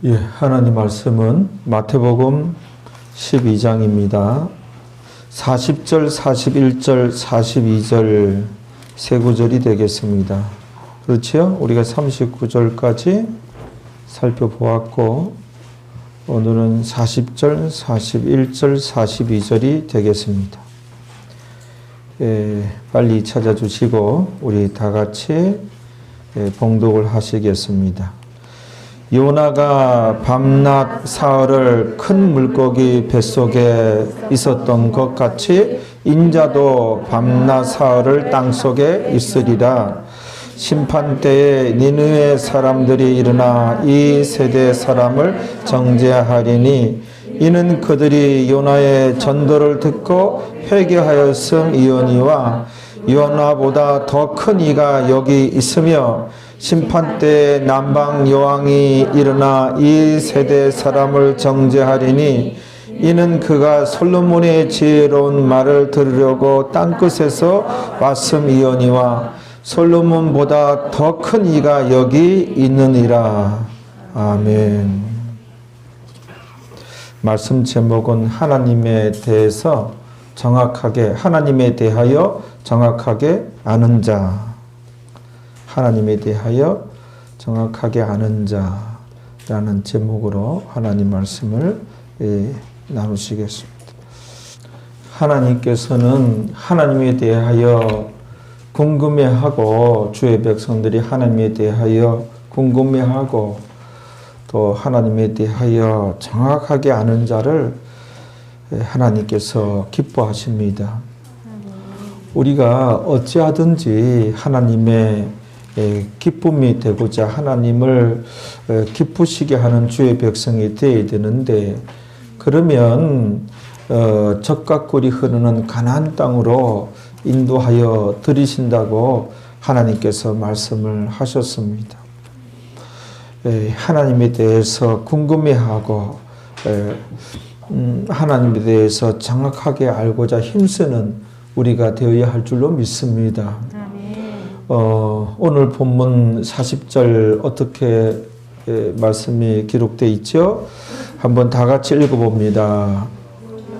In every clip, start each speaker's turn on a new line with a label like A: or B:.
A: 예, 하나님 말씀은 마태복음 12장입니다. 40절, 41절, 42절 세 구절이 되겠습니다. 그렇죠? 우리가 39절까지 살펴보았고 오늘은 40절, 41절, 42절이 되겠습니다. 빨리 찾아주시고 우리 다 같이 봉독을 하시겠습니다. 요나가 밤낮 사흘을 큰 물고기 뱃속에 있었던 것 같이 인자도 밤낮 사흘을 땅속에 있으리라. 심판때에 니느웨 사람들이 일어나 이 세대 사람을 정죄하리니 이는 그들이 요나의 전도를 듣고 회개하였음이오니와 요나보다 더 큰 이가 여기 있으며 심판때에 남방 여왕이 일어나 이 세대 사람을 정죄하리니 이는 그가 솔로몬의 지혜로운 말을 들으려고 땅끝에서 왔음이오니와 솔로몬보다 더 큰 이가 여기 있느니라. 아멘. 말씀 제목은 하나님에 대해서 정확하게, 하나님에 대하여 정확하게 아는 자. 하나님에 대하여 정확하게 아는 자라는 제목으로 하나님 말씀을 나누시겠습니다. 하나님께서는 하나님에 대하여 궁금해하고 주의 백성들이 하나님에 대하여 궁금해하고 또 하나님에 대하여 정확하게 아는 자를 하나님께서 기뻐하십니다. 우리가 어찌하든지 하나님의 기쁨이 되고자 하나님을 기쁘시게 하는 주의 백성이 되어야 되는데 그러면 젖과 꿀이 흐르는 가나안 땅으로 인도하여 들이신다고 하나님께서 말씀을 하셨습니다. 하나님에 대해서 궁금해하고 하나님에 대해서 정확하게 알고자 힘쓰는 우리가 되어야 할 줄로 믿습니다. 오늘 본문 40절 어떻게 말씀이 기록되어 있죠? 한번 다 같이 읽어봅니다.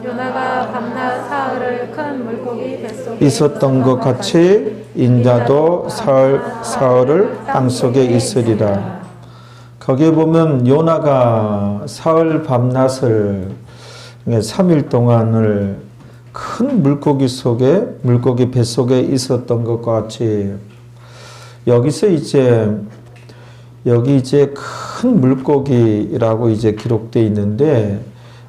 B: 요나가 밤낮 사흘을 큰 물고기 뱃속에
A: 있었던 것 같이 인자도 사흘을 땅속에 있으리라. 거기에 보면 요나가 사흘 밤낮을 3일 동안을 큰 물고기 뱃속에 있었던 것과 같이 여기서 여기 큰 물고기라고 기록되어 있는데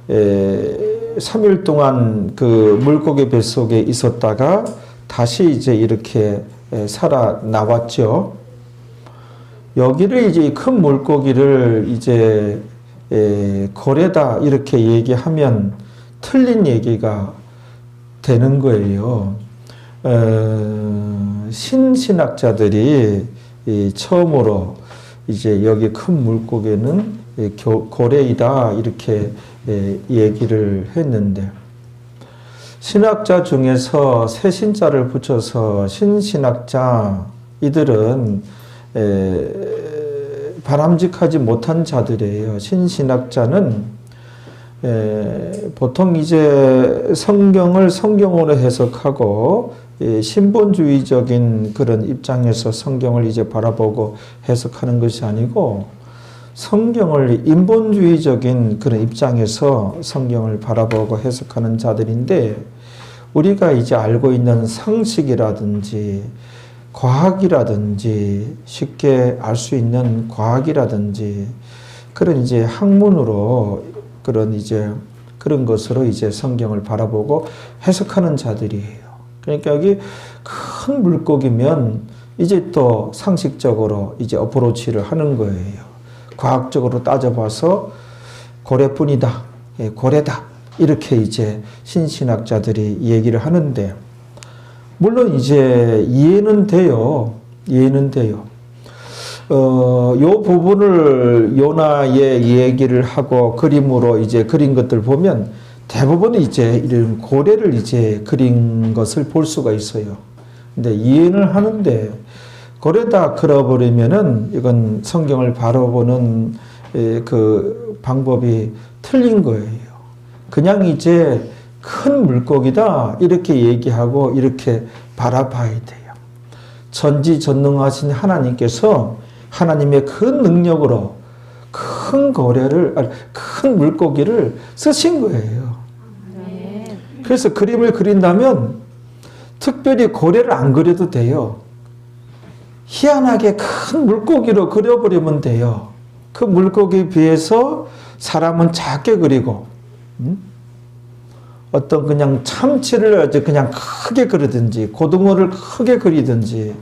A: 3일 동안 그 물고기 뱃속에 있었다가 다시 이렇게 살아나왔죠. 여기를 큰 물고기를 고래다 이렇게 얘기하면 틀린 얘기가 되는 거예요. 신신학자들이 처음으로 여기 큰 물고기는 고래이다 이렇게 얘기를 했는데 신학자 중에서 새 신자를 붙여서 신신학자 이들은 바람직하지 못한 자들이에요. 신신학자는 보통 성경을 성경으로 해석하고 신본주의적인 그런 입장에서 성경을 바라보고 해석하는 것이 아니고 성경을 인본주의적인 그런 입장에서 성경을 바라보고 해석하는 자들인데 우리가 알고 있는 상식이라든지 과학이라든지 쉽게 알 수 있는 과학이라든지 그런 학문으로 그런 것으로 성경을 바라보고 해석하는 자들이에요. 그러니까 여기 큰 물고기면 또 상식적으로 어프로치를 하는 거예요. 과학적으로 따져봐서 고래뿐이다, 고래다 이렇게 신신학자들이 얘기를 하는데 물론 이해는 돼요. 요 부분을 요나의 얘기를 하고 그림으로 그린 것들 보면 대부분 이런 고래를 그린 것을 볼 수가 있어요. 근데 이해를 하는데 고래다 그려버리면은 이건 성경을 바라보는 그 방법이 틀린 거예요. 그냥 이제 큰 물고기다 이렇게 얘기하고 이렇게 바라봐야 돼요. 전지전능하신 하나님께서 하나님의 큰 능력으로 큰 물고기를 쓰신 거예요. 그래서 그림을 그린다면 특별히 고래를 안 그려도 돼요. 희한하게 큰 물고기로 그려버리면 돼요. 그 물고기에 비해서 사람은 작게 그리고, 어떤 그냥 참치를 아주 그냥 크게 그리든지, 고등어를 크게 그리든지,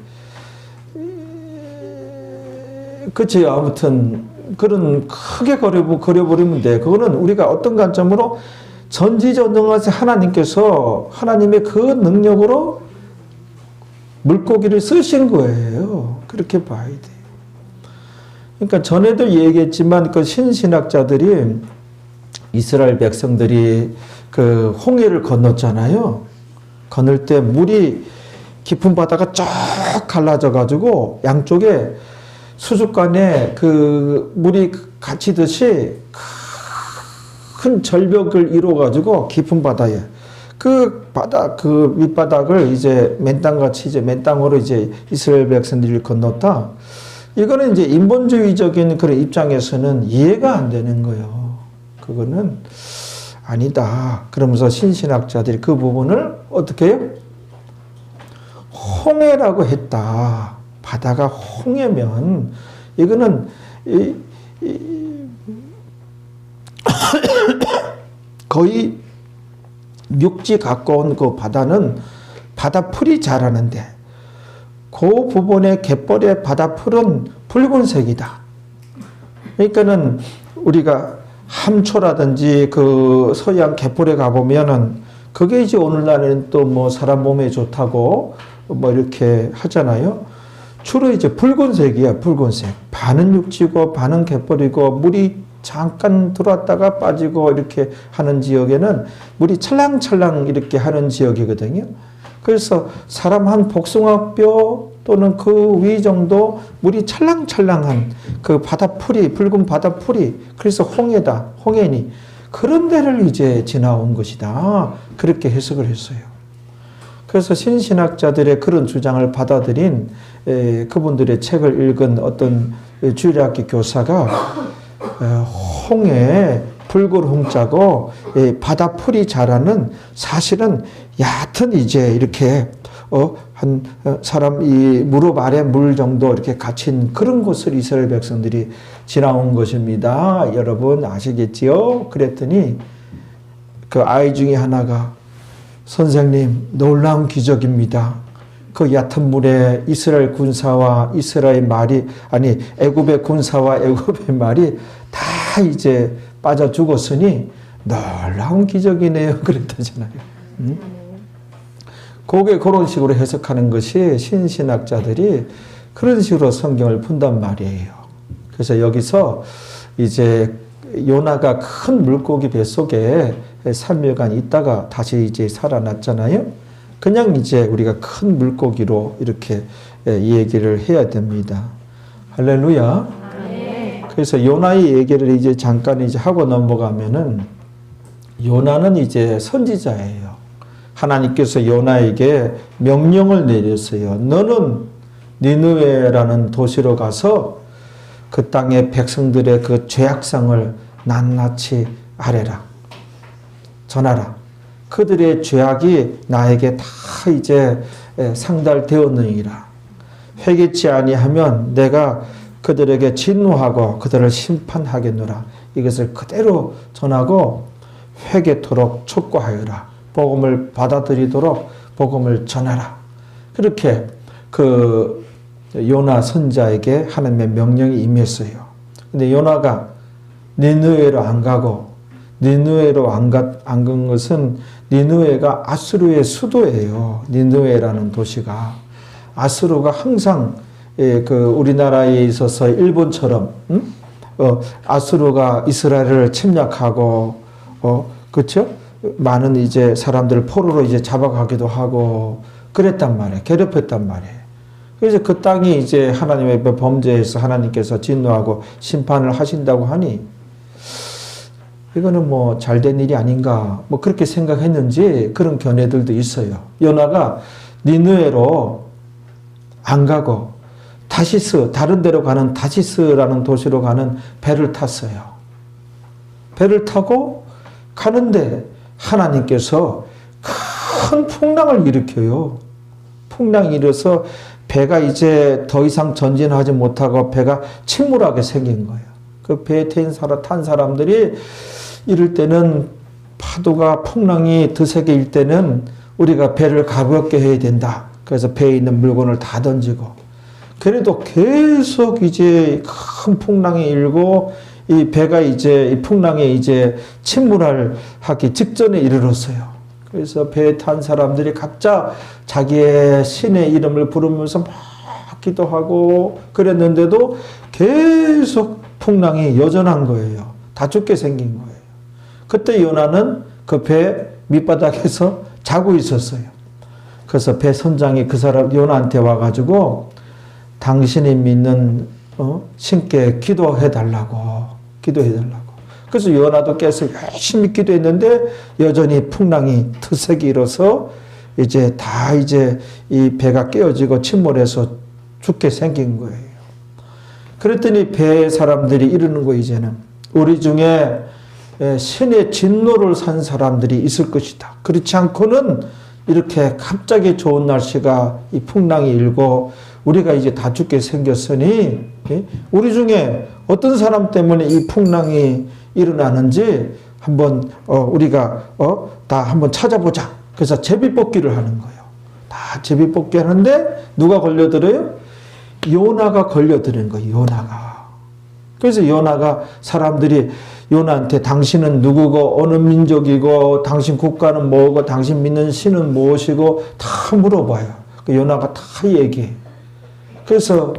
A: 그치, 아무튼, 그런 크게 그려버리면 돼. 그거는 우리가 어떤 관점으로 전지전능하신 하나님께서 하나님의 그 능력으로 물고기를 쓰신 거예요. 그렇게 봐야 돼요. 그러니까 전에도 얘기했지만 그 신신학자들이 이스라엘 백성들이 그 홍해를 건넜잖아요. 건널 때 물이 깊은 바다가 쫙 갈라져 가지고 양쪽에 수족관에 그 물이 갇히듯이 큰 절벽을 이루어 가지고 깊은 바다에 그 바다 그 밑바닥을 이제 맨땅같이 이제 맨땅으로 이제 이스라엘 백성들이 건넜다. 이거는 이제 인본주의적인 그런 입장에서는 이해가 안 되는 거예요. 그거는 아니다. 그러면서 신신학자들이 그 부분을 어떻게 해요? 홍해라고 했다. 바다가 홍해면 이거는 거의 육지 가까운 그 바다는 바다풀이 자라는데 그 부분의 갯벌의 바다풀은 붉은색이다. 그러니까는 우리가 함초라든지 그 서해안 갯벌에 가보면은 그게 이제 오늘날에는 또 뭐 사람 몸에 좋다고 뭐 이렇게 하잖아요. 주로 이제 붉은색이야, 붉은색. 반은 육지고 반은 갯벌이고 물이 잠깐 들어왔다가 빠지고 이렇게 하는 지역에는 물이 찰랑찰랑 이렇게 하는 지역이거든요. 그래서 사람 한 복숭아뼈 또는 그 위 정도 물이 찰랑찰랑한 그 바다풀이, 붉은 바다풀이, 그래서 홍해다, 홍해니. 그런 데를 이제 지나온 것이다. 그렇게 해석을 했어요. 그래서 신신학자들의 그런 주장을 받아들인 그분들의 책을 읽은 어떤 주일학교 교사가 홍해, 붉은 홍자고 바다풀이 자라는 사실은 얕은 이제 이렇게 한 사람 이 무릎 아래 물 정도 이렇게 갇힌 그런 곳을 이스라엘 백성들이 지나온 것입니다. 여러분 아시겠지요? 그랬더니 그 아이 중에 하나가 선생님 놀라운 기적입니다. 그 얕은 물에 이스라엘 군사와 이스라엘 말이 아니 애굽의 군사와 애굽의 말이 다 이제 빠져 죽었으니 놀라운 기적이네요. 그랬다잖아요. 그게 그런 식으로 해석하는 것이 신신학자들이 그런 식으로 성경을 푼단 말이에요. 그래서 여기서 이제 요나가 큰 물고기 뱃속에 3일간 있다가 다시 이제 살아났잖아요. 그냥 이제 우리가 큰 물고기로 이렇게 얘기를 해야 됩니다. 할렐루야. 그래서 요나의 얘기를 이제 잠깐 이제 하고 넘어가면은 요나는 이제 선지자예요. 하나님께서 요나에게 명령을 내렸어요. 너는 니느웨라는 도시로 가서 그 땅의 백성들의 그 죄악상을 낱낱이 아뢰라. 전하라. 그들의 죄악이 나에게 다 이제 상달되었느니라. 회개치 아니하면 내가 그들에게 진노하고 그들을 심판하겠노라. 이것을 그대로 전하고 회개토록 촉구하여라. 복음을 받아들이도록 복음을 전하라. 그렇게 그 요나 선자에게 하나님의 명령이 임했어요. 근데 요나가 니느웨로 안 가고 니느웨로 안 간 것은 니느웨가 아수르의 수도예요. 니느웨라는 도시가. 아수르가 항상 그 우리나라에 있어서 일본처럼 아수르가 이스라엘을 침략하고 그렇죠? 많은 이제 사람들을 포로로 이제 잡아가기도 하고 그랬단 말이에요. 괴롭혔단 말이에요. 그래서 그 땅이 이제 하나님의 범죄에서 하나님께서 진노하고 심판을 하신다고 하니 이거는 뭐 잘된 일이 아닌가 뭐 그렇게 생각했는지 그런 견해들도 있어요. 요나가 니느웨로 안 가고 다시스, 다른 데로 가는 다시스라는 도시로 가는 배를 탔어요. 배를 타고 가는데 하나님께서 큰 풍랑을 일으켜요. 풍랑이 일어서 배가 이제 더 이상 전진하지 못하고 배가 침몰하게 생긴 거예요. 그 배에 탄 사람들이 이럴 때는 파도가 풍랑이 드세게 일 때는 우리가 배를 가볍게 해야 된다. 그래서 배에 있는 물건을 다 던지고 그래도 계속 이제 큰 풍랑이 일고 이 배가 이제 이 풍랑에 이제 침몰을 하기 직전에 이르렀어요. 그래서 배에 탄 사람들이 각자 자기의 신의 이름을 부르면서 막 기도하고 그랬는데도 계속 풍랑이 여전한 거예요. 다 죽게 생긴 거예요. 그때 요나는 그 배 밑바닥에서 자고 있었어요. 그래서 배 선장이 그 사람 요나한테 와가지고 당신이 믿는 신께 기도해달라고. 그래서 요나도 깨서 열심히 기도했는데 여전히 풍랑이 트색이 일어서 이제 다 이제 이 배가 깨어지고 침몰해서 죽게 생긴 거예요. 그랬더니 배 사람들이 이러는 거 이제는 우리 중에 신의 진노를 산 사람들이 있을 것이다. 그렇지 않고는 이렇게 갑자기 좋은 날씨가 이 풍랑이 일고 우리가 이제 다 죽게 생겼으니 우리 중에 어떤 사람 때문에 이 풍랑이 일어나는지 한번 우리가 다 한번 찾아보자. 그래서 제비뽑기를 하는 거예요. 다 제비뽑기 하는데 누가 걸려들어요? 요나가 걸려드는 거예요. 요나가. 그래서 요나가 사람들이 요나한테 당신은 누구고 어느 민족이고 당신 국가는 뭐고 당신 믿는 신은 무엇이고 다 물어봐요. 그 요나가 다 얘기해. 그래서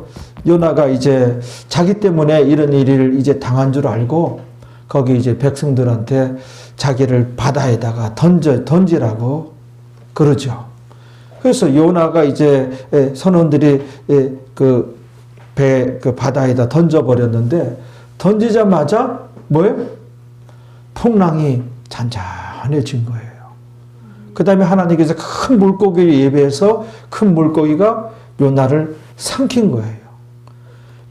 A: 요나가 이제 자기 때문에 이런 일을 이제 당한 줄 알고 거기 이제 백성들한테 자기를 바다에다가 던지라고 그러죠. 그래서 요나가 이제 선원들이 그 바다에다 던져버렸는데 던지자마자 뭐예요? 풍랑이 잔잔해진 거예요. 그 다음에 하나님께서 큰 물고기를 예배해서 큰 물고기가 요나를 삼킨 거예요.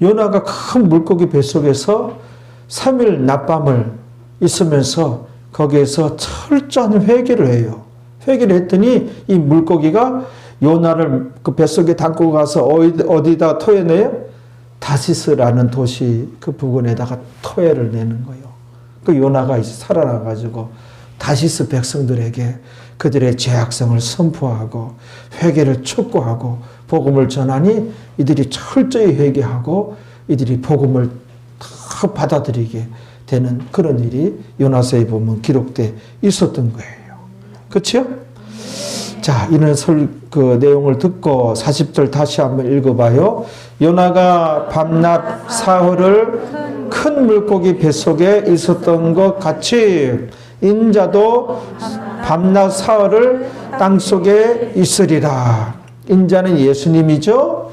A: 요나가 큰 물고기 뱃속에서 3일 낮밤을 있으면서 거기에서 철저한 회개를 해요. 회개를 했더니 이 물고기가 요나를 그 뱃속에 담고 가서 어디다 토해내요? 다시스라는 도시 그 부근에다가 토해를 내는 거예요. 그 요나가 이제 살아나가지고 다시스 백성들에게 그들의 죄악성을 선포하고 회개를 촉구하고 복음을 전하니 이들이 철저히 회개하고 이들이 복음을 다 받아들이게 되는 그런 일이 요나서에 보면 기록돼 있었던 거예요. 그렇죠? 자, 이는 그 내용을 듣고 40절 다시 한번 읽어봐요. 요나가 밤낮 사흘을 큰 물고기 뱃속에 있었던 것 같이 인자도 밤낮 사흘을 땅속에 있으리라. 인자는 예수님이죠.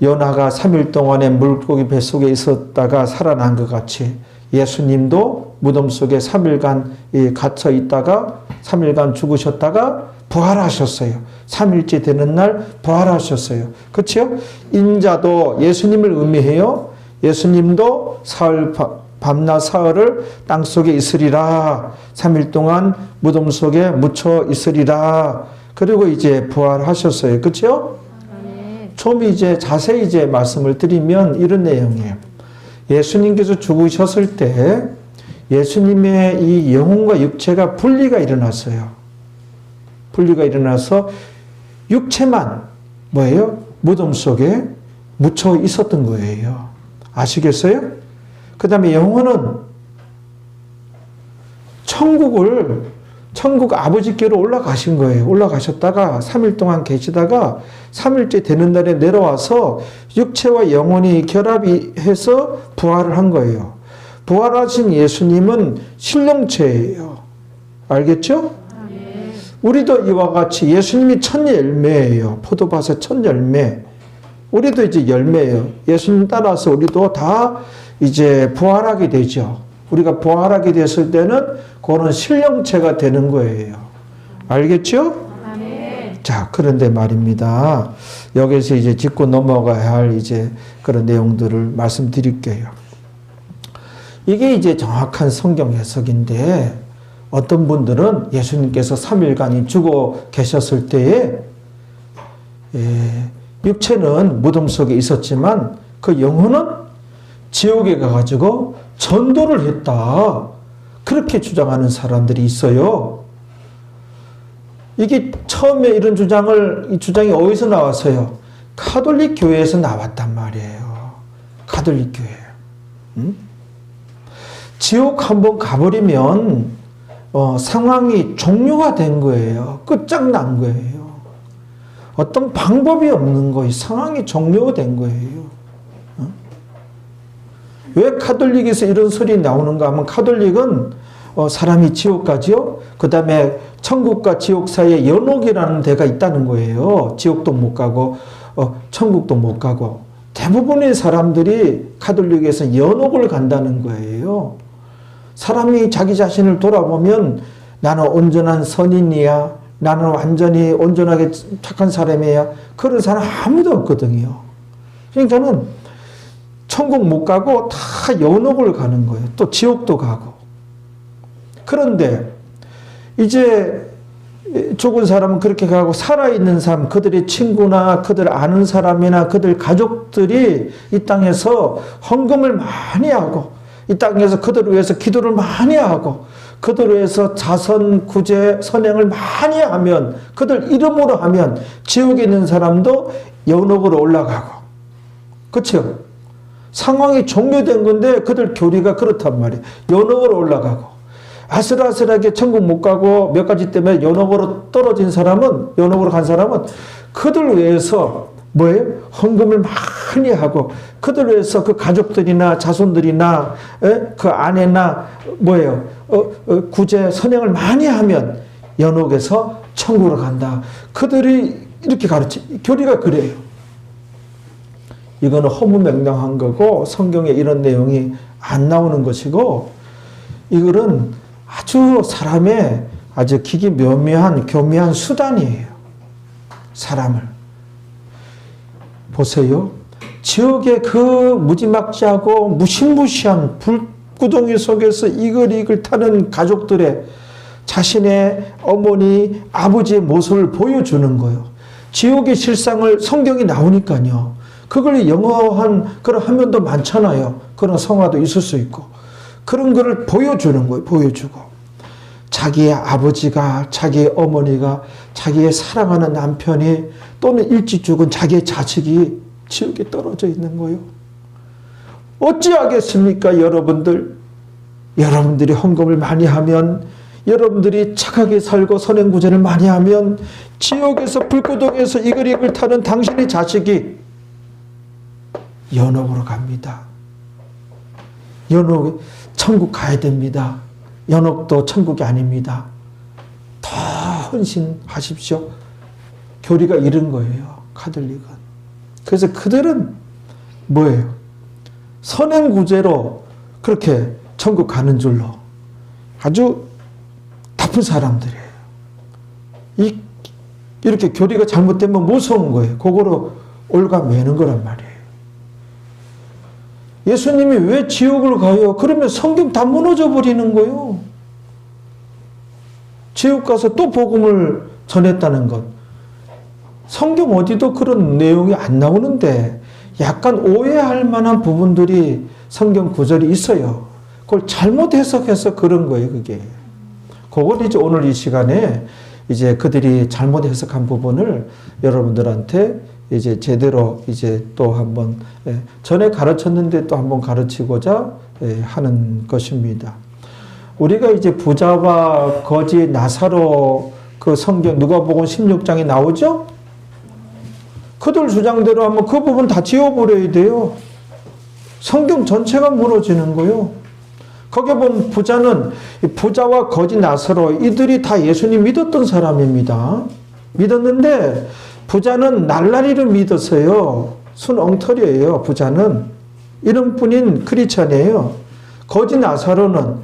A: 요나가 3일 동안에 물고기 뱃속에 있었다가 살아난 것 같이 예수님도 무덤 속에 3일간 갇혀 있다가 3일간 죽으셨다가 부활하셨어요. 3일째 되는 날 부활하셨어요. 그렇죠? 인자도 예수님을 의미해요. 예수님도 밤낮 사흘을 땅속에 있으리라. 3일 동안 무덤 속에 묻혀 있으리라. 그리고 이제 부활하셨어요. 그렇죠? 좀 이제 자세히 이제 말씀을 드리면 이런 내용이에요. 예수님께서 죽으셨을 때 예수님의 이 영혼과 육체가 분리가 일어났어요. 분리가 일어나서 육체만 뭐예요? 무덤 속에 묻혀 있었던 거예요. 아시겠어요? 그 다음에 영혼은 천국 아버지께로 올라가신 거예요. 올라가셨다가 3일 동안 계시다가 3일째 되는 날에 내려와서 육체와 영혼이 결합이 해서 부활을 한 거예요. 부활하신 예수님은 신령체예요. 알겠죠? 우리도 이와 같이 예수님이 첫 열매예요. 포도밭의 첫 열매. 우리도 이제 열매예요. 예수님 따라서 우리도 다 이제 부활하게 되죠. 우리가 부활하게 됐을 때는 그거는 신령체가 되는 거예요. 알겠죠?
B: 아멘.
A: 자, 그런데 말입니다. 여기서 이제 짚고 넘어가야 할 이제 그런 내용들을 말씀드릴게요. 이게 이제 정확한 성경 해석인데, 어떤 분들은 예수님께서 3일간이 죽어 계셨을 때에 육체는 무덤 속에 있었지만 그 영혼은 지옥에 가가지고 전도를 했다. 그렇게 주장하는 사람들이 있어요. 이게 처음에 이런 이 주장이 어디서 나왔어요? 가톨릭 교회에서 나왔단 말이에요. 가톨릭 교회. 지옥 한번 가버리면 상황이 종료가 된 거예요. 끝장난 거예요. 어떤 방법이 없는 거예요. 상황이 종료된 거예요. 왜 가톨릭에서 이런 소리 나오는가 하면, 가톨릭은 사람이 지옥 가지요. 그 다음에 천국과 지옥 사이에 연옥이라는 데가 있다는 거예요. 지옥도 못 가고 천국도 못 가고. 대부분의 사람들이 가톨릭에서 연옥을 간다는 거예요. 사람이 자기 자신을 돌아보면 나는 온전한 선인이야, 나는 완전히 온전하게 착한 사람이야, 그런 사람 아무도 없거든요. 그러니까는 천국 못 가고 다 연옥을 가는 거예요. 또 지옥도 가고. 그런데 이제 죽은 사람은 그렇게 가고, 살아있는 사람, 그들의 친구나 그들 아는 사람이나 그들 가족들이 이 땅에서 헌금을 많이 하고, 이 땅에서 그들을 위해서 기도를 많이 하고, 그들을 위해서 자선, 구제, 선행을 많이 하면, 그들 이름으로 하면 지옥에 있는 사람도 연옥으로 올라가고. 그렇죠? 상황이 종료된 건데 그들 교리가 그렇단 말이에요. 연옥으로 올라가고. 아슬아슬하게 천국 못 가고 몇 가지 때문에 연옥으로 떨어진 사람은, 연옥으로 간 사람은 그들 위해서 뭐예요? 헌금을 많이 하고, 그들 위해서 그 가족들이나 자손들이나 그 아내나 뭐예요? 구제, 선행을 많이 하면 연옥에서 천국으로 간다. 그들이 이렇게 교리가 그래요. 이거는 허무맹랑한 거고, 성경에 이런 내용이 안 나오는 것이고, 이거는 아주 사람의 아주 기기묘묘한 교묘한 수단이에요. 사람을. 보세요. 지옥의 그 무지막지하고 무시무시한 불구덩이 속에서 이글이글 타는 가족들의 자신의 어머니, 아버지의 모습을 보여주는 거예요. 지옥의 실상을 성경이 나오니까요. 그걸 영어한 그런 화면도 많잖아요. 그런 성화도 있을 수 있고. 그런 거를 보여주는 거예요. 보여주고. 자기의 아버지가, 자기의 어머니가, 자기의 사랑하는 남편이, 또는 일찍 죽은 자기의 자식이 지옥에 떨어져 있는 거예요. 어찌하겠습니까, 여러분들? 여러분들이 헌금을 많이 하면, 여러분들이 착하게 살고 선행구제를 많이 하면, 지옥에서 불구덩이에서 이글이글 타는 당신의 자식이 연옥으로 갑니다. 연옥, 천국 가야 됩니다. 연옥도 천국이 아닙니다. 더 헌신하십시오. 교리가 이런 거예요. 가톨릭은. 그래서 그들은 뭐예요? 선행구제로 그렇게 천국 가는 줄로 아주 나쁜 사람들이에요. 이렇게 교리가 잘못되면 무서운 거예요. 그거로 올가매는 거란 말이에요. 예수님이 왜 지옥을 가요? 그러면 성경 다 무너져 버리는 거예요. 지옥 가서 또 복음을 전했다는 것. 성경 어디도 그런 내용이 안 나오는데 약간 오해할 만한 부분들이 성경 구절이 있어요. 그걸 잘못 해석해서 그런 거예요, 그게. 그걸 이제 오늘 이 시간에 이제 그들이 잘못 해석한 부분을 여러분들한테 이제 제대로 이제 또 한번, 전에 가르쳤는데 또 한번 가르치고자 하는 것입니다. 우리가 이제 부자와 거지 나사로 그 성경 누가복음 16장에 나오죠? 그들 주장대로 하면 그 부분 다 지워버려야 돼요. 성경 전체가 무너지는 거예요. 거기에 보면 부자와 거지 나사로, 이들이 다 예수님 믿었던 사람입니다. 믿었는데 부자는 날라리를 믿었어요. 순 엉터리예요. 부자는 이름뿐인 크리스찬이에요. 거지 나사로는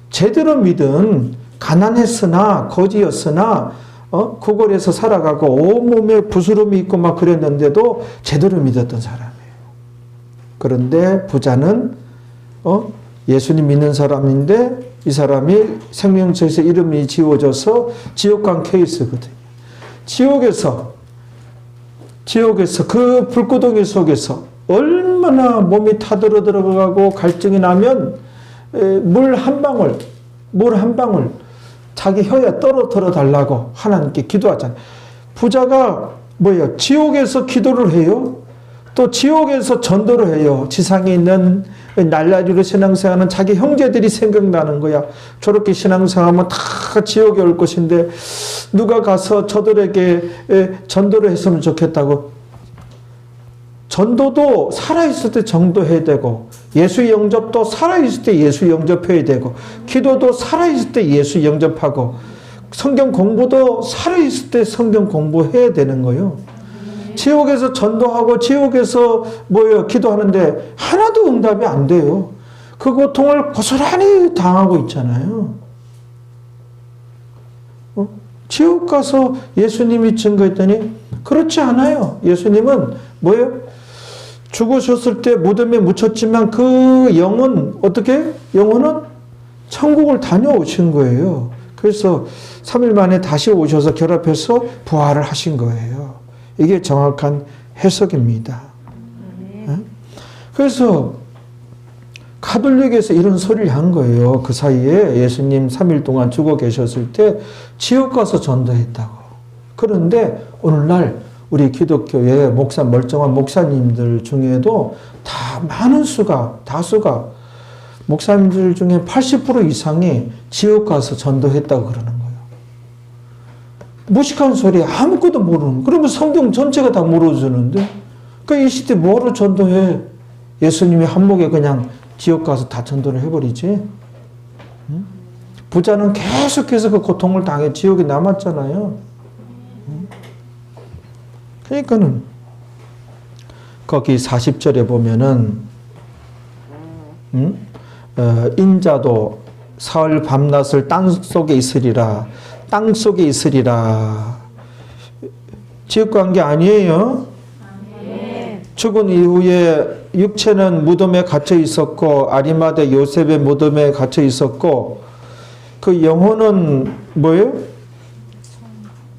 A: 제대로 믿은 가난했으나 거지였으나 구걸에서 살아가고 온몸에 부스럼이 있고 막 그랬는데도 제대로 믿었던 사람이에요. 그런데 부자는 예수님 믿는 사람인데 이 사람이 생명책에서 이름이 지워져서 지옥 간 케이스거든요. 지옥에서 그 불구덩이 속에서 얼마나 몸이 타들어 들어가고 갈증이 나면 물 한 방울 자기 혀에 떨어뜨려 달라고 하나님께 기도하잖아요. 부자가 뭐예요? 지옥에서 기도를 해요. 또 지옥에서 전도를 해요. 지상에 있는 날라리로 신앙생활하는 자기 형제들이 생각나는 거야. 저렇게 신앙생활하면 다 지옥에 올 것인데 누가 가서 저들에게 전도를 했으면 좋겠다고. 전도도 살아있을 때 전도해야 되고, 예수 영접도 살아있을 때 예수 영접해야 되고, 기도도 살아있을 때 예수 영접하고, 성경 공부도 살아있을 때 성경 공부해야 되는 거예요. 지옥에서 전도하고 지옥에서 기도하는데 하나도 응답이 안 돼요. 그 고통을 고스란히 당하고 있잖아요. 지옥 가서 예수님이 증거했더니 그렇지 않아요. 예수님은 죽으셨을 때 무덤에 묻혔지만 그 영은 영혼은 천국을 다녀오신 거예요. 그래서 3일 만에 다시 오셔서 결합해서 부활을 하신 거예요. 이게 정확한 해석입니다. 그래서 가톨릭에서 이런 소리를 한 거예요. 그 사이에 예수님 3일 동안 죽어 계셨을 때 지옥 가서 전도했다고. 그런데 오늘날 우리 기독교의 멀쩡한 목사님들 중에도 다수가 목사님들 중에 80% 이상이 지옥 가서 전도했다고 그러는 거예요. 무식한 소리 아무것도 모르는. 그러면 성경 전체가 다 물어주는데 이 시대 뭐로 전도해? 예수님이 한몫에 그냥 지옥 가서 다 전도를 해버리지. 부자는 계속해서 그 고통을 당해 지옥에 남았잖아요. 그러니까는 거기 40절에 보면은 인자도 사흘 밤낮을 땅속에 있으리라. 땅속에 있으리라. 지옥 간 게 아니에요. 죽은 이후에 육체는 무덤에 갇혀 있었고 아리마대 요셉의 무덤에 갇혀 있었고 그 영혼은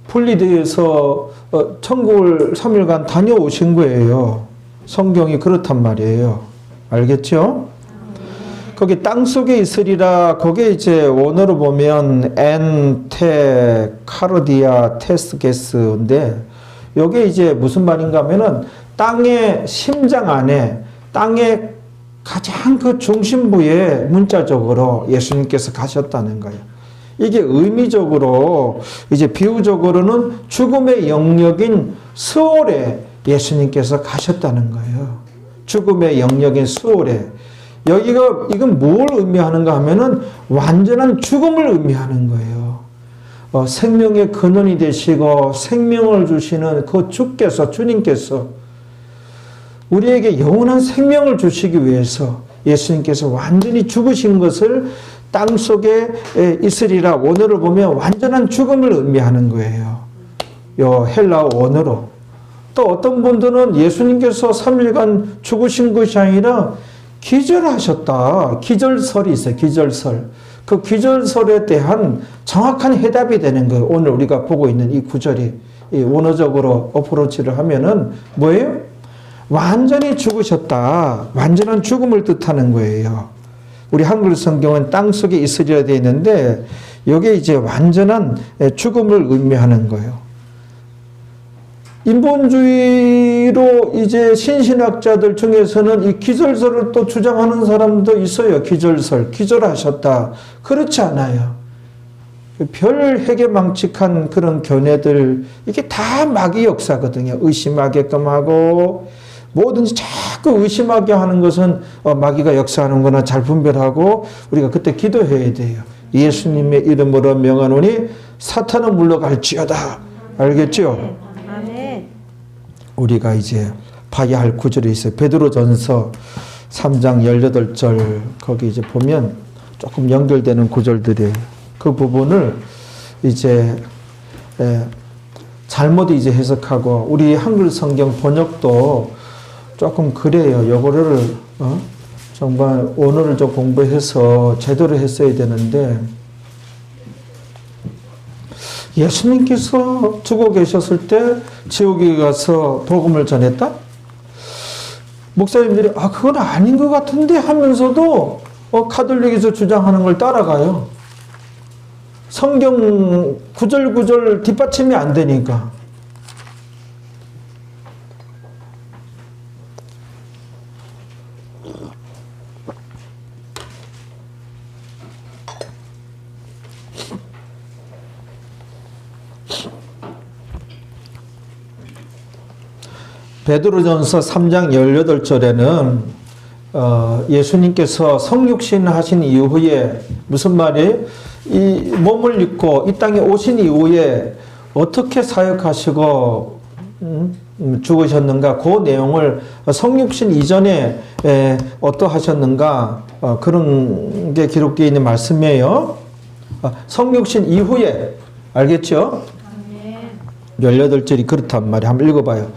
A: 분리되어서 천국을 3일간 다녀오신 거예요. 성경이 그렇단 말이에요. 알겠죠? 거기 땅속에 있으리라. 거기에 이제 원어로 보면 엔테 카르디아 테스게스인데 이게 이제 무슨 말인가 하면은 땅의 심장 안에 땅의 가장 그 중심부에 문자적으로 예수님께서 가셨다는 거예요. 이게 의미적으로 이제 비유적으로는 죽음의 영역인 스올에 예수님께서 가셨다는 거예요. 죽음의 영역인 스올에. 이건 뭘 의미하는가 하면은 완전한 죽음을 의미하는 거예요. 생명의 근원이 되시고 생명을 주시는 그 주님께서 우리에게 영원한 생명을 주시기 위해서 예수님께서 완전히 죽으신 것을 땅속에 있으리라. 원어를 보면 완전한 죽음을 의미하는 거예요. 요 헬라어 원어로. 또 어떤 분들은 예수님께서 3일간 죽으신 것이 아니라 기절하셨다. 기절설이 있어요. 기절설. 그 기절설에 대한 정확한 해답이 되는 거예요. 오늘 우리가 보고 있는 이 구절이. 이 원어적으로 어프로치를 하면은 뭐예요? 완전히 죽으셨다. 완전한 죽음을 뜻하는 거예요. 우리 한글 성경은 땅속에 있으리라 되어 있는데 이게 이제 완전한 죽음을 의미하는 거예요. 인본주의로 이제 신신학자들 중에서는 이 기절설을 또 주장하는 사람도 있어요. 기절하셨다. 그렇지 않아요. 별 해괴망측한 그런 견해들, 이게 다 마귀 역사거든요. 의심하게끔 하고 뭐든지 자꾸 의심하게 하는 것은 마귀가 역사하는 거나 잘 분별하고 우리가 그때 기도해야 돼요. 예수님의 이름으로 명하노니 사탄은 물러갈지어다. 알겠죠?
B: 아멘.
A: 우리가 이제 봐야 할 구절이 있어요. 베드로전서 3장 18절 거기 이제 보면 조금 연결되는 구절들이 그 부분을 이제 잘못 이제 해석하고 우리 한글 성경 번역도 조금 그래요. 요거를 정말 언어를 좀 공부해서 제대로 했어야 되는데 예수님께서 죽어 계셨을 때 지옥에 가서 복음을 전했다? 목사님들이 그건 아닌 것 같은데 하면서도 카톨릭에서 주장하는 걸 따라가요. 성경 구절구절 뒷받침이 안 되니까. 베드로전서 3장 18절에는 예수님께서 성육신 하신 이후에 무슨 말이에요? 이 몸을 입고 이 땅에 오신 이후에 어떻게 사역하시고 죽으셨는가 그 내용을 성육신 이전에 어떠하셨는가 그런 게 기록되어 있는 말씀이에요. 성육신 이후에 알겠죠? 18절이 그렇단 말이에요. 한번 읽어봐요.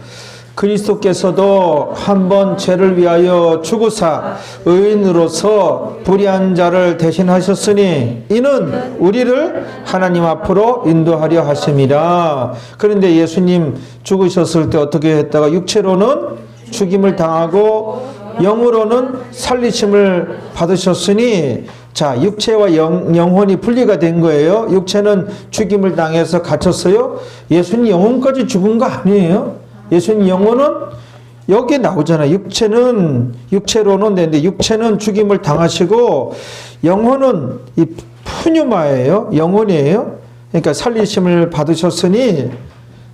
A: 그리스도께서도 한번 죄를 위하여 죽으사 의인으로서 불의한 자를 대신하셨으니 이는 우리를 하나님 앞으로 인도하려 하심이라. 그런데 예수님 죽으셨을 때 어떻게 했다가 육체로는 죽임을 당하고 영으로는 살리심을 받으셨으니 자, 육체와 영혼이 분리가 된 거예요. 육체는 죽임을 당해서 갇혔어요. 예수님 영혼까지 죽은 거 아니에요. 예수님 영혼은 여기 나오잖아요. 육체로는 되는데 육체는 죽임을 당하시고 영혼은 이 푸뉴마예요. 영혼이에요. 그러니까 살리심을 받으셨으니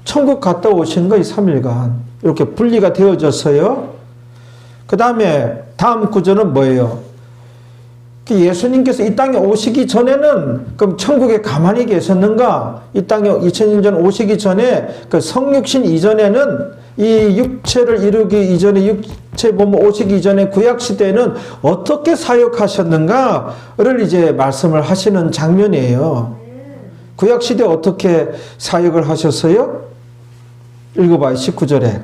A: 천국 갔다 오신 거예요. 3일간. 이렇게 분리가 되어졌어요. 그 다음에 다음 구절은 뭐예요? 예수님께서 이 땅에 오시기 전에는 그럼 천국에 가만히 계셨는가? 이 땅에 2000년 전 오시기 전에 그 성육신 이전에는 이 육체를 이루기 이전에 육체 몸 오시기 전에 구약 시대에는 어떻게 사역하셨는가를 이제 말씀을 하시는 장면이에요. 구약 시대 어떻게 사역을 하셨어요? 읽어봐요. 19절에.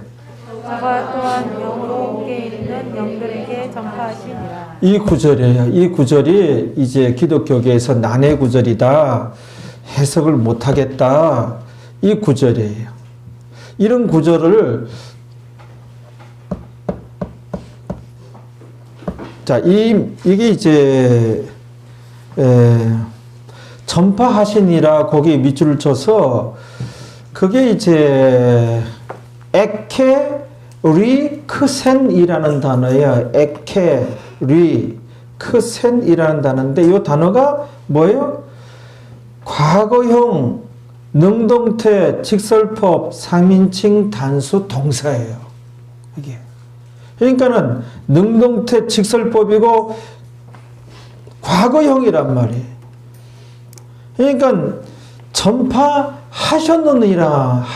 B: 저가 또한 영으로 옥에 있는 영들에게 전파하시니라.
A: 이 구절이에요. 이 구절이 이제 기독교계에서 난해 구절이다. 해석을 못하겠다. 이 구절이에요. 이런 구절을 자, 이게 이제 전파하시니라 거기에 밑줄을 쳐서 그게 이제 에케리크센이라는 단어예요. 에케리크센이라는 단어인데 이 단어가 뭐예요? 과거형 능동태 직설법 상민칭 단수 동사예요. 이게 그러니까는 능동태 직설법이고 과거형이란 말이에요. 그러니까 하셨느니라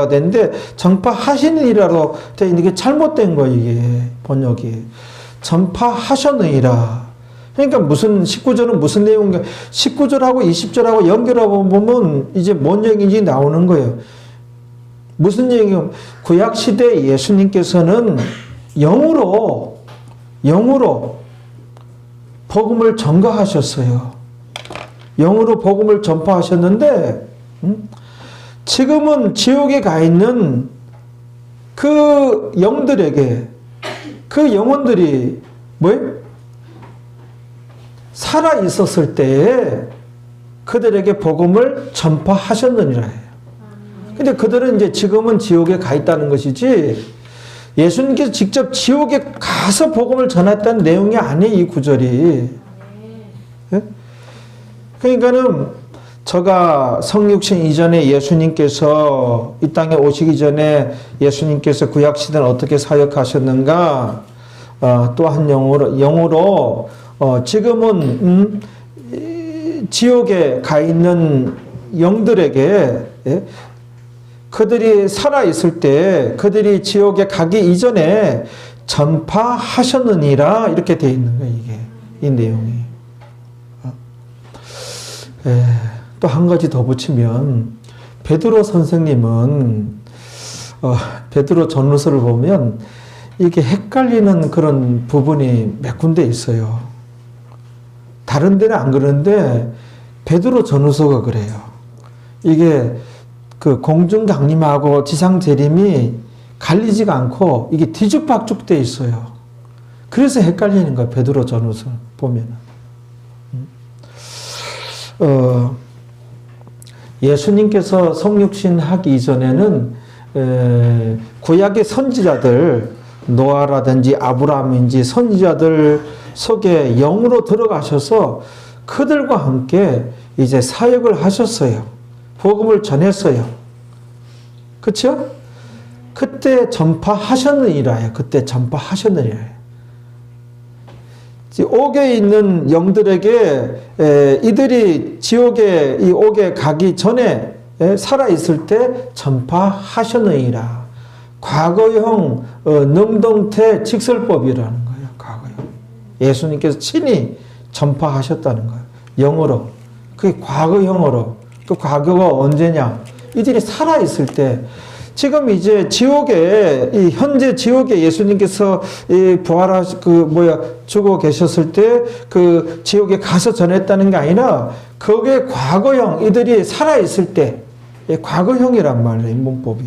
A: 되는데 전파하시느니라로 돼 있는 게 잘못된 거예요. 이게 번역이 전파하셨느니라. 그러니까 무슨 19절은 무슨 내용인가? 19절하고 20절하고 연결하고 보면 이제 뭔 얘기인지 나오는 거예요. 무슨 얘기예요? 구약 시대 예수님께서는 영으로 복음을 전가하셨어요. 영으로 복음을 전파하셨는데 지금은 지옥에 가 있는 그 영들에게 그 영혼들이 뭐예요? 살아 있었을 때에 그들에게 복음을 전파하셨느니라 해요. 근데 그들은 이제 지금은 지옥에 가 있다는 것이지 예수님께서 직접 지옥에 가서 복음을 전했다는 내용이 아니에요. 이 구절이. 예? 그러니까는 저가 성육신 이전에 예수님께서 이 땅에 오시기 전에 예수님께서 구약시대는 어떻게 사역하셨는가 또 한 영으로 지금은 지옥에 가 있는 영들에게 그들이 살아있을 때 그들이 지옥에 가기 이전에 전파하셨느니라 이렇게 되어 있는 거예요. 이게 이 내용이. 또 한 가지 더 붙이면 베드로 선생님은 베드로 전후서를 보면 이게 헷갈리는 그런 부분이 몇 군데 있어요. 다른 데는 안 그러는데 베드로 전후서가 그래요. 이게 그 공중 강림하고 지상 재림이 갈리지가 않고 이게 뒤죽박죽 돼 있어요. 그래서 헷갈리는 거야. 베드로 전후서 보면은. 예수님께서 성육신 하기 이전에는 구약의 선지자들 노아라든지 아브라함인지 선지자들 속에 영으로 들어가셔서 그들과 함께 이제 사역을 하셨어요. 복음을 전했어요. 그렇죠? 그때 전파하셨느니라요. 그때 전파하셨느니라요. 옥에 있는 영들에게 이들이 지옥에 이 옥에 가기 전에 살아있을 때 전파하셨느니라. 과거형 능동태 직설법이라는 거예요. 과거형. 예수님께서 친히 전파하셨다는 거예요. 영어로. 그게 과거형으로. 그 과거가 언제냐? 이들이 살아있을 때 지금 이제 지옥에 이 현재 지옥에 예수님께서 이 죽어 계셨을 때 그 지옥에 가서 전했다는 게 아니라 그게 과거형 이들이 살아 있을 때 과거형이란 말이에요. 문법이.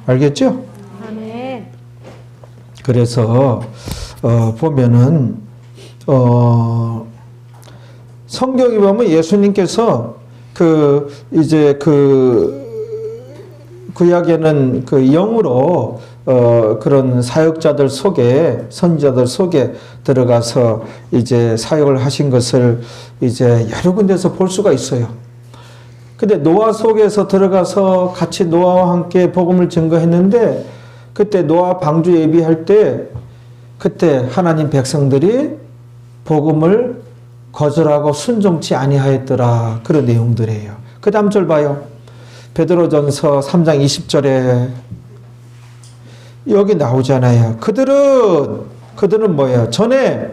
A: 알겠죠?
B: 아멘.
A: 그래서 보면은 성경에 보면 예수님께서 이제 구약에는 그 영으로 그런 사역자들 속에 선지자들 속에 들어가서 이제 사역을 하신 것을 이제 여러 군데서 볼 수가 있어요. 근데 노아 속에서 들어가서 같이 노아와 함께 복음을 증거했는데 그때 노아 방주 예비할 때 그때 하나님 백성들이 복음을 거절하고 순종치 아니하였더라. 그런 내용들이에요. 그 다음 절 봐요. 베드로전서 3장 20절에 여기 나오잖아요. 그들은 뭐예요? 전에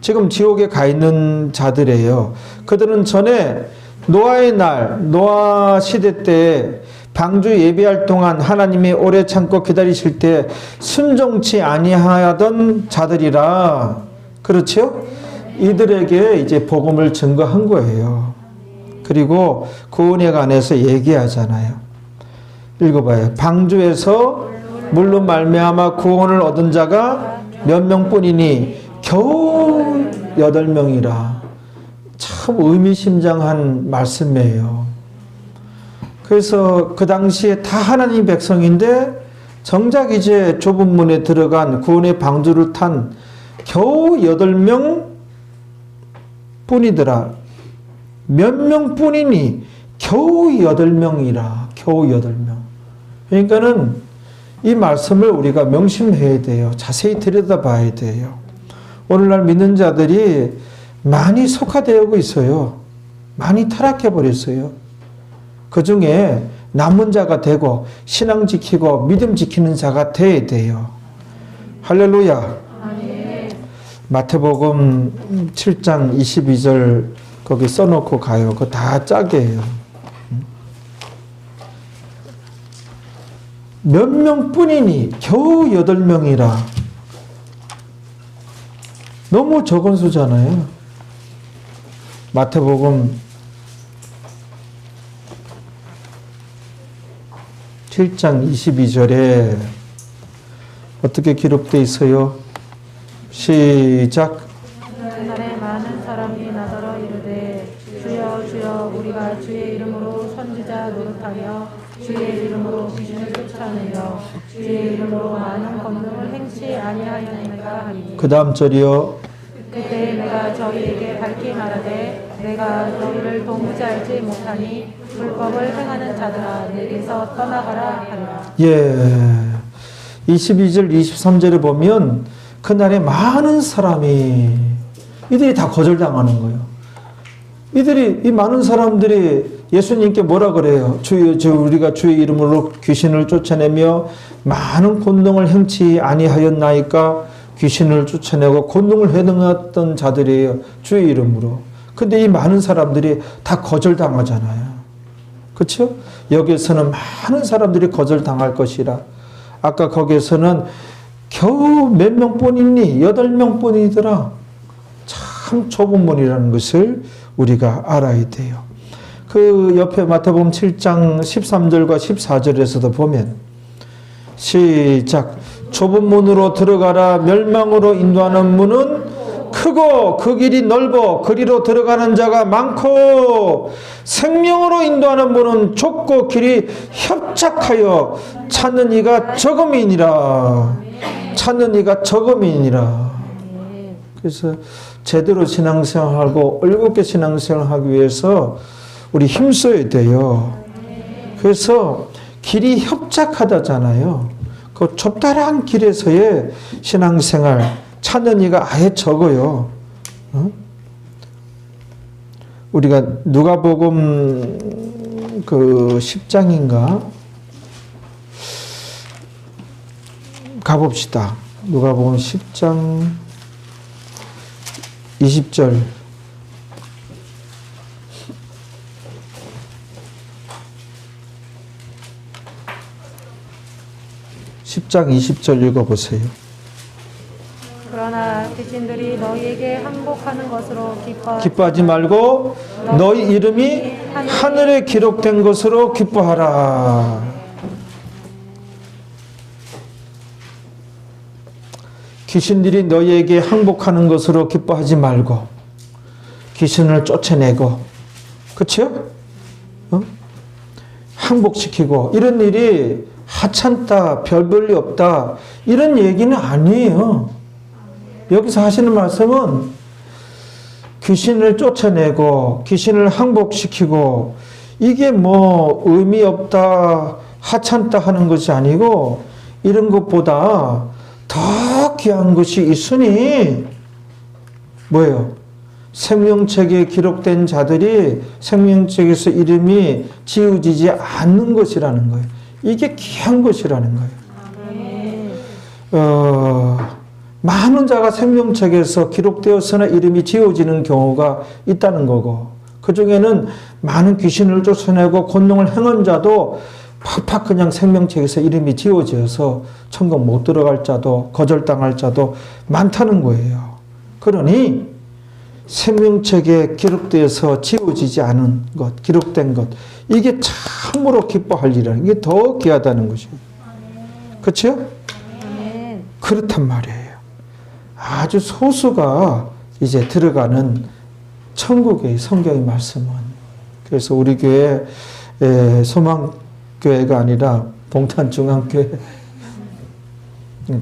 A: 지금 지옥에 가 있는 자들이에요. 그들은 전에 노아의 날, 노아 시대 때 방주 예비할 동안 하나님이 오래 참고 기다리실 때 순종치 아니하던 자들이라. 그렇죠? 이들에게 이제 복음을 증거한 거예요. 그리고 구원에 관해서 얘기하잖아요. 읽어봐요. 방주에서 물로 말미암아 구원을 얻은 자가 몇 명뿐이니 겨우 8명이라. 참 의미심장한 말씀이에요. 그래서 그 당시에 다 하나님 백성인데 정작 이제 좁은 문에 들어간 구원의 방주를 탄 겨우 8명 뿐이더라. 몇 명뿐이니 겨우 8명이라. 겨우 8명. 그러니까는 이 말씀을 우리가 명심해야 돼요. 자세히 들여다봐야 돼요. 오늘날 믿는 자들이 많이 속화되고 있어요. 많이 타락해버렸어요. 그 중에 남은 자가 되고 신앙 지키고 믿음 지키는 자가 돼야 돼요. 할렐루야. 마태복음 7장 22절 거기 써놓고 가요. 그거 다 짝이에요. 몇 명뿐이니 겨우 8명이라. 너무 적은 수잖아요. 마태복음 7장 22절에 어떻게 기록되어 있어요? 시작.
B: 그날에 많은 사람이 나더러 이르되 주여 주여 우리가 주의 이름으로 선지자 노릇하며 주의 이름으로 귀신을 쫓아내며 주의 이름으로 많은 권능을 행치 아니하였느니까 하리니.
A: 그 다음 절이요.
B: 그때 내가 저희에게 밝히 말하되 내가 너희를 도무지 알지 못하니 불법을 행하는 자들아 내게서 떠나가라 하리라.
A: 예. 22절 23절에 보면 그날에 많은 사람이 이들이 다 거절당하는 거예요. 이 많은 사람들이 예수님께 뭐라 그래요? 우리가 주의 이름으로 귀신을 쫓아내며 많은 권능을 행치 아니하였나이까? 귀신을 쫓아내고 권능을 행했던 자들이에요. 주의 이름으로. 근데 이 많은 사람들이 다 거절당하잖아요. 그렇죠? 여기에서는 많은 사람들이 거절당할 것이라. 아까 거기에서는 겨우 몇 명뿐이니? 8명뿐이더라. 참 좁은 문이라는 것을 우리가 알아야 돼요. 그 옆에 마태복음 7장 13절과 14절에서도 보면 시작. 좁은 문으로 들어가라. 멸망으로 인도하는 문은 크고 그 길이 넓어 그리로 들어가는 자가 많고 생명으로 인도하는 문은 좁고 길이 협착하여 찾는 이가 적음이니라. 찾는 이가 적음이니라. 그래서 제대로 신앙생활하고 올곧게 신앙생활하기 위해서 우리 힘써야 돼요. 그래서 길이 협착하다잖아요. 그 좁다란 길에서의 신앙생활 찾는 이가 아예 적어요. 우리가 누가복음 그 10장인가 가봅시다. 누가복음 10장 20절. 10장 20절 읽어보세요.
B: 그러나 귀신들이 너희에게 항복하는 것으로
A: 기뻐하지 말고 너희 이름이 하늘에 기록된 것으로 기뻐하라. 귀신들이 너희에게 항복하는 것으로 기뻐하지 말고 귀신을 쫓아내고, 그렇죠? 항복시키고 이런 일이 하찮다, 별 볼일 없다 이런 얘기는 아니에요. 여기서 하시는 말씀은 귀신을 쫓아내고 귀신을 항복시키고 이게 뭐 의미 없다, 하찮다 하는 것이 아니고 이런 것보다 더 귀한 것이 있으니 뭐예요? 생명책에 기록된 자들이 생명책에서 이름이 지워지지 않는 것이라는 거예요. 이게 귀한 것이라는 거예요. 많은 자가 생명책에서 기록되었으나 이름이 지워지는 경우가 있다는 거고, 그 중에는 많은 귀신을 쫓아내고 권능을 행한 자도 팍팍 그냥 생명책에서 이름이 지워져서 천국 못 들어갈 자도 거절당할 자도 많다는 거예요. 그러니 생명책에 기록되어서 지워지지 않은 것, 기록된 것, 이게 참으로 기뻐할 일이라는 게 더 귀하다는 것이에요. 그렇죠? 그렇단 말이에요. 아주 소수가 이제 들어가는 천국의 성경의 말씀은. 그래서 우리 교회 소망교회가 아니라 봉탄중앙교회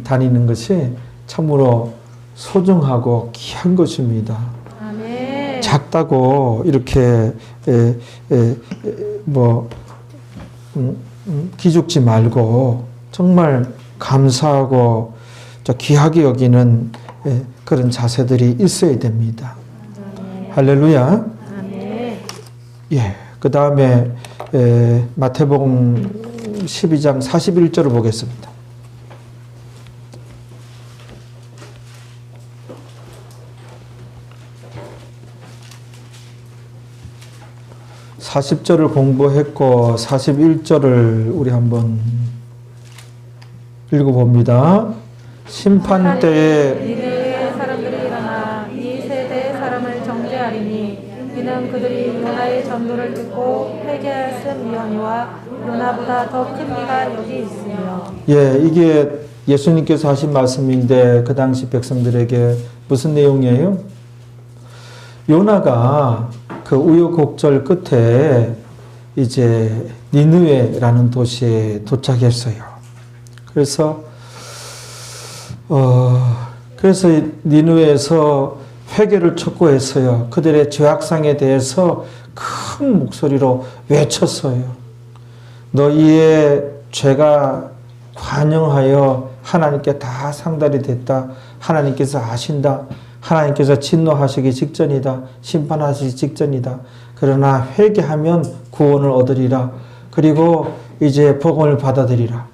A: 다니는 것이 참으로 소중하고 귀한 것입니다. 아멘. 작다고 이렇게 기죽지 말고 정말 감사하고 귀하게 여기는 그런 자세들이 있어야 됩니다. 아멘. 할렐루야. 아멘. 예. 그 다음에 마태복음 12장 41절을 보겠습니다. 40절을 공부했고 41절을 우리 한번 읽어봅니다. 심판 때에
B: 니느웨의 사람들이 일어나 이 세대의 사람을 정죄하리니 이는 그들이 요나의 전도를 듣고 회개하였음이오니와 요나보다 더 큰 이가 여기 있으며. 예,
A: 이게 예수님께서 하신 말씀인데 그 당시 백성들에게 무슨 내용이에요? 요나가 그 우여곡절 끝에 이제 니느웨라는 도시에 도착했어요. 그래서 니느웨에서 회개를 촉구했어요. 그들의 죄악상에 대해서 큰 목소리로 외쳤어요. 너희의 죄가 관영하여 하나님께 다 상달이 됐다. 하나님께서 아신다. 하나님께서 진노하시기 직전이다. 심판하시기 직전이다. 그러나 회개하면 구원을 얻으리라. 그리고 이제 복음을 받아들이라.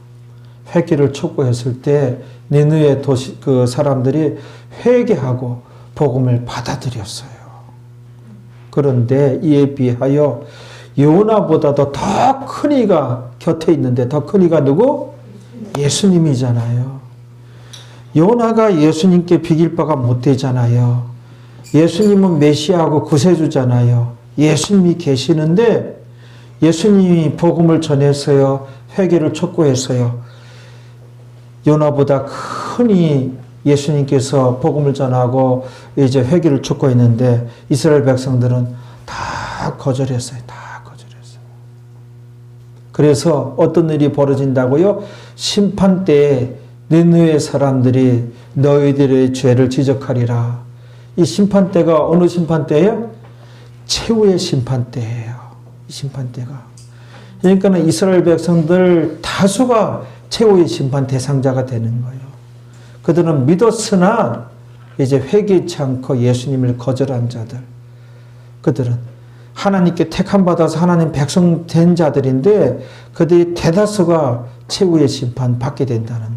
A: 회개를 촉구했을 때 니느웨 도시 그 사람들이 회개하고 복음을 받아들였어요. 그런데 이에 비하여 요나보다도 더 큰 이가 곁에 있는데, 더 큰 이가 누구? 예수님이잖아요. 요나가 예수님께 비길 바가 못 되잖아요. 예수님은 메시아하고 구세주잖아요. 예수님이 계시는데 예수님이 복음을 전했어요. 회개를 촉구했어요. 요나보다 크니 예수님께서 복음을 전하고 이제 회개를 촉구했는데 이스라엘 백성들은 다 거절했어요. 다 거절했어요. 그래서 어떤 일이 벌어진다고요? 심판 때에 니느웨 사람들이 너희들의 죄를 지적하리라. 이 심판 때가 어느 심판 때예요? 최후의 심판 때예요. 이 심판 때가. 그러니까 이스라엘 백성들 다수가 최후의 심판 대상자가 되는 거예요. 그들은 믿었으나 이제 회개치 않고 예수님을 거절한 자들. 그들은 하나님께 택함 받아서 하나님 백성 된 자들인데 그들이 대다수가 최후의 심판 받게 된다는 거예요.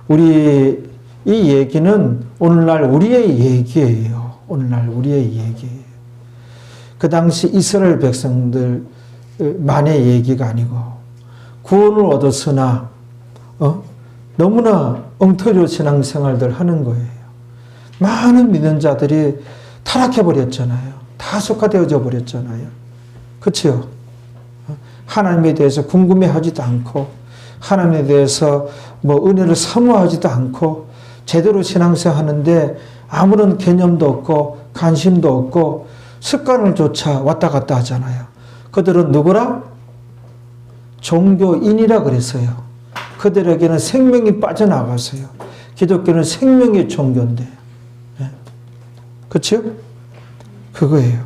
A: 우리 이 얘기는 오늘날 우리의 얘기예요. 오늘날 우리의 얘기예요. 그 당시 이스라엘 백성들만의 얘기가 아니고 구원을 얻었으나 너무나 엉터리로 신앙생활들 하는 거예요. 많은 믿는 자들이 타락해버렸잖아요. 다속화되어져 버렸잖아요. 그렇죠? 하나님에 대해서 궁금해하지도 않고 하나님에 대해서 뭐 은혜를 사모하지도 않고 제대로 신앙생활하는데 아무런 개념도 없고 관심도 없고 습관을 조차 왔다 갔다 하잖아요. 그들은 누구라? 종교인이라 그랬어요. 그들에게는 생명이 빠져나갔어요. 기독교는 생명의 종교인데. 그렇죠? 그거예요.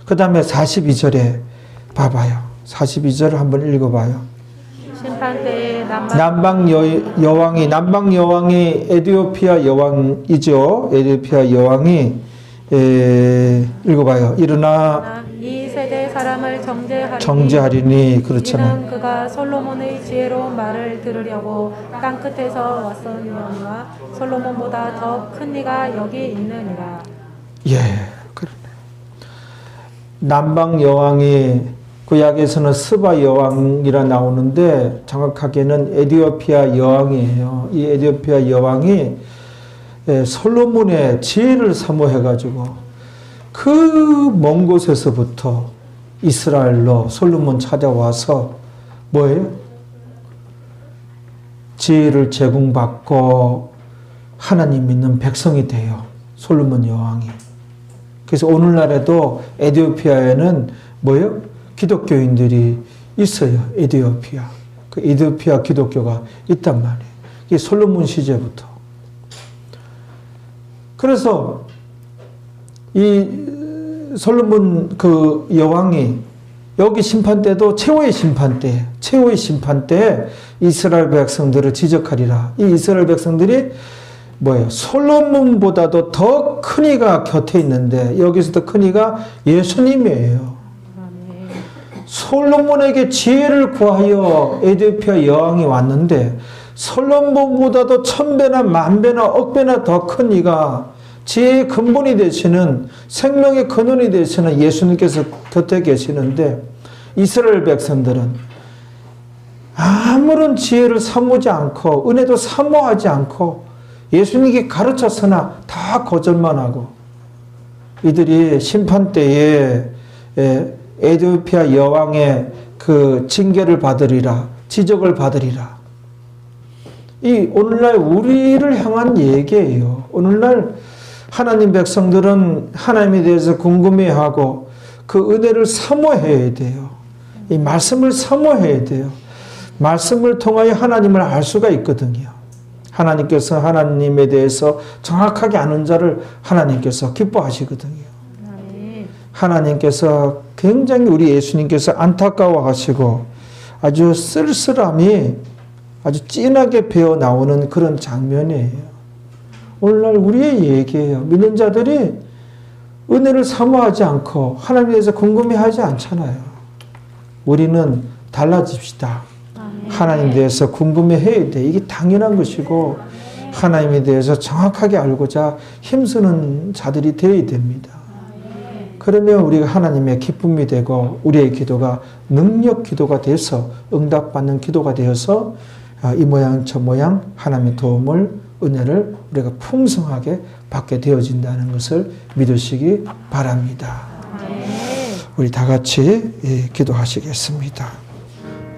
A: 그 다음에 42절에 봐봐요. 42절을 한번 읽어봐요.
B: 심판 때에
A: 남방 여왕이 에티오피아 여왕이죠. 에티오피아 여왕이 읽어봐요. 일어나
B: 이 세대 사람을
A: 정죄하리니. 그렇잖아요.
B: 이는 그가 솔로몬의 지혜로운 말을 들으려고 땅끝에서 왔었느니와 솔로몬보다 더 큰 이가 여기 있느니라.
A: 예, 그러네. 남방 여왕이 구약에서는 스바 여왕이라 나오는데 정확하게는 에티오피아 여왕이에요. 이 에티오피아 여왕이 솔로몬의 지혜를 사모해가지고 그 먼 곳에서부터 이스라엘로 솔로몬 찾아와서 뭐예요? 지혜를 제공받고 하나님 믿는 백성이 돼요. 솔로몬 여왕이. 그래서 오늘날에도 에티오피아에는 뭐예요? 기독교인들이 있어요. 에티오피아. 그 에티오피아 기독교가 있단 말이에요. 이게 솔로몬 시제부터. 그래서 이 솔로몬 그 여왕이 여기 심판 때도 최후의 심판 때 이스라엘 백성들을 지적하리라. 이 이스라엘 백성들이 뭐예요? 솔로몬보다도 더 큰 이가 곁에 있는데 여기서도 큰 이가 예수님이에요. 솔로몬에게 지혜를 구하여 에티오피아 여왕이 왔는데 솔로몬보다도 1000배나 10,000배나 억배나 더 큰 이가 지혜의 근본이 되시는 생명의 근원이 되시는 예수님께서 곁에 계시는데 이스라엘 백성들은 아무런 지혜를 사모지 않고 은혜도 사모하지 않고 예수님께 가르쳤으나 다 거절만 하고 이들이 심판 때에 에티오피아 여왕의 그 징계를 받으리라, 지적을 받으리라. 이 오늘날 우리를 향한 얘기예요. 오늘날 하나님 백성들은 하나님에 대해서 궁금해하고 그 은혜를 사모해야 돼요. 이 말씀을 사모해야 돼요. 말씀을 통하여 하나님을 알 수가 있거든요. 하나님께서 하나님에 대해서 정확하게 아는 자를 하나님께서 기뻐하시거든요. 하나님께서 굉장히 우리 예수님께서 안타까워하시고 아주 쓸쓸함이 아주 진하게 배어 나오는 그런 장면이에요. 오늘날 우리의 얘기예요. 믿는 자들이 은혜를 사모하지 않고 하나님에 대해서 궁금해하지 않잖아요. 우리는 달라집시다. 하나님에 대해서 궁금해해야 돼. 이게 당연한 것이고 하나님에 대해서 정확하게 알고자 힘쓰는 자들이 되어야 됩니다. 그러면 우리가 하나님의 기쁨이 되고 우리의 기도가 능력 기도가 돼서 응답받는 기도가 되어서 이 모양 저 모양 하나님의 도움을 은혜를 우리가 풍성하게 받게 되어진다는 것을 믿으시기 바랍니다. 우리 다 같이 기도하시겠습니다.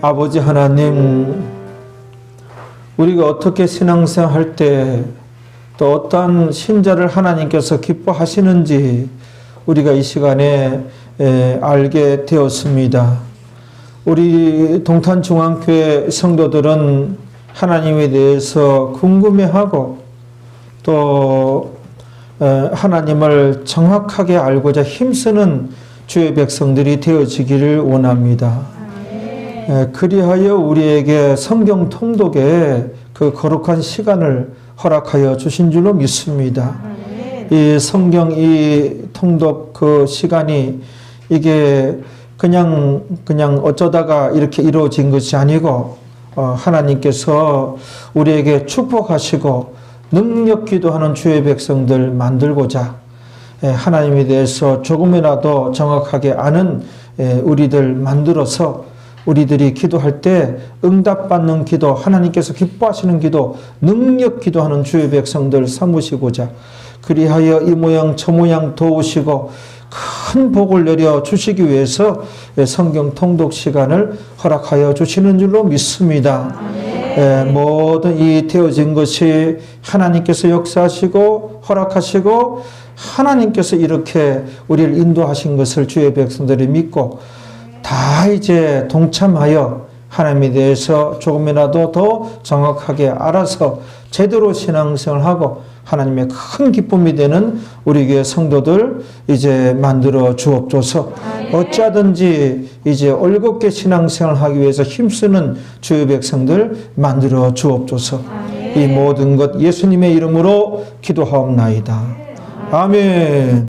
A: 아버지 하나님, 우리가 어떻게 신앙생활 할 때 또 어떠한 신자를 하나님께서 기뻐하시는지 우리가 이 시간에 알게 되었습니다. 우리 동탄중앙교회 성도들은 하나님에 대해서 궁금해하고 또 하나님을 정확하게 알고자 힘쓰는 주의 백성들이 되어지기를 원합니다. 그리하여 우리에게 성경 통독의 그 거룩한 시간을 허락하여 주신 줄로 믿습니다. 이 성경 이 통독 그 시간이 이게 그냥 어쩌다가 이렇게 이루어진 것이 아니고 하나님께서 우리에게 축복하시고 능력 기도하는 주의 백성들 만들고자 하나님에 대해서 조금이라도 정확하게 아는 우리들 만들어서 우리들이 기도할 때 응답받는 기도, 하나님께서 기뻐하시는 기도, 능력 기도하는 주의 백성들 삼으시고자 그리하여 이 모양 저 모양 도우시고 큰 복을 내려 주시기 위해서 성경 통독 시간을 허락하여 주시는 줄로 믿습니다. 모든 이 되어진 것이 하나님께서 역사하시고 허락하시고 하나님께서 이렇게 우리를 인도하신 것을 주의 백성들이 믿고 다 이제 동참하여 하나님에 대해서 조금이라도 더 정확하게 알아서 제대로 신앙생활하고 하나님의 큰 기쁨이 되는 우리 교회 성도들 이제 만들어 주옵소서. 어찌하든지 이제 올곧게 신앙생활하기 위해서 힘쓰는 주의 백성들 만들어 주옵소서. 이 모든 것 예수님의 이름으로 기도하옵나이다. 아멘.